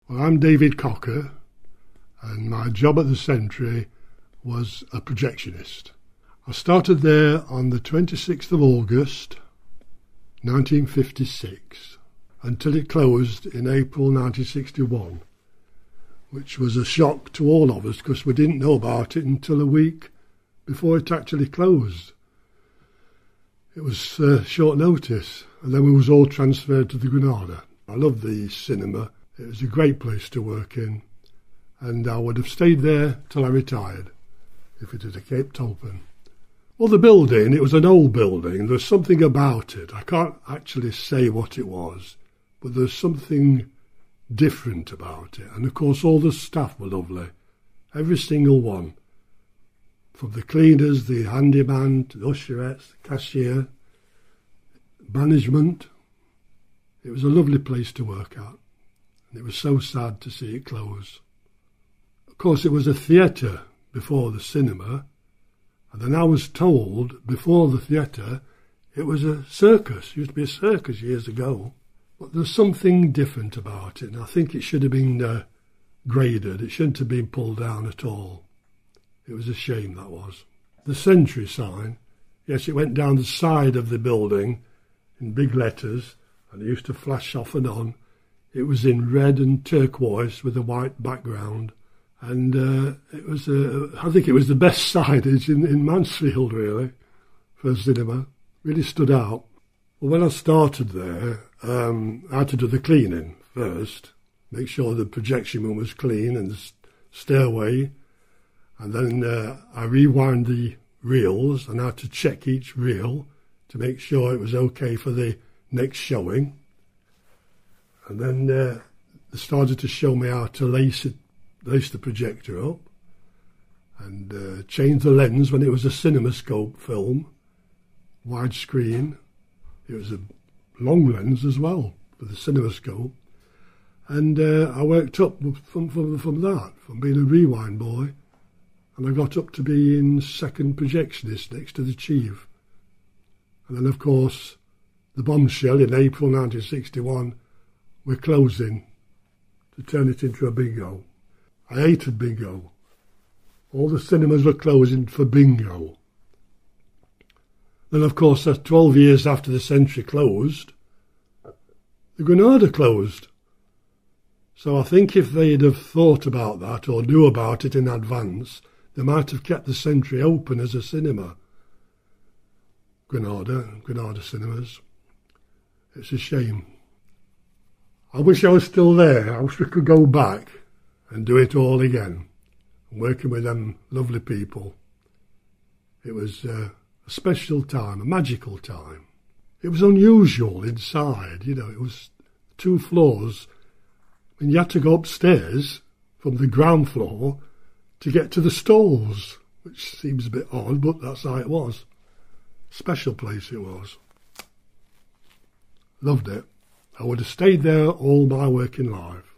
Well, I'm David Cocker, and my job at the Century was a projectionist. I started there on the 26th of August 1956 until it closed in April 1961, which was a shock to all of us because we didn't know about it until a week before it actually closed. It was short notice, and then we was all transferred to the Granada. I loved the cinema. It was a great place to work in, and I would have stayed there till I retired if it had kept open. Well, the building, it was an old building. There's something about it. I can't actually say what it was, but there's something different about it. And of course, all the staff were lovely. Every single one. From the cleaners, the handyman, to the usherettes, the cashier, management. It was a lovely place to work at. And it was so sad to see it close. Of course, it was a theatre before the cinema. And then I was told before the theatre it was a circus. It used to be a circus years ago. But there's something different about it. And I think it should have been graded. It shouldn't have been pulled down at all. It was a shame, that was. The Century sign, yes, it went down the side of the building in big letters, and it used to flash off and on. It was in red and turquoise with a white background, and it was, I think it was the best signage in Mansfield, really, for a cinema. Really stood out. Well, when I started there, I had to do the cleaning first, make sure the projection room was clean and the stairway. And then I rewound the reels and I had to check each reel to make sure it was okay for the next showing. And then they started to show me how to lace the projector up and change the lens when it was a CinemaScope film, widescreen. It was a long lens as well for the CinemaScope. And I worked up from that, from being a rewind boy. And I got up to be in second projectionist next to the chief. And then, of course, the bombshell in April 1961, we're closing to turn it into a bingo. I hated bingo. All the cinemas were closing for bingo. Then, of course, 12 years after the Century closed, the Granada closed. So I think if they'd have thought about that or knew about it in advance, they might have kept the Century open as a cinema. Granada cinemas. It's a shame. I wish I was still there. I wish we could go back and do it all again. Working with them lovely people. It was a special time, a magical time. It was unusual inside, you know, it was 2 floors. And you had to go upstairs from the ground floor to get to the stalls, which seems a bit odd, but that's how it was. Special place it was. Loved it. I would have stayed there all my working life.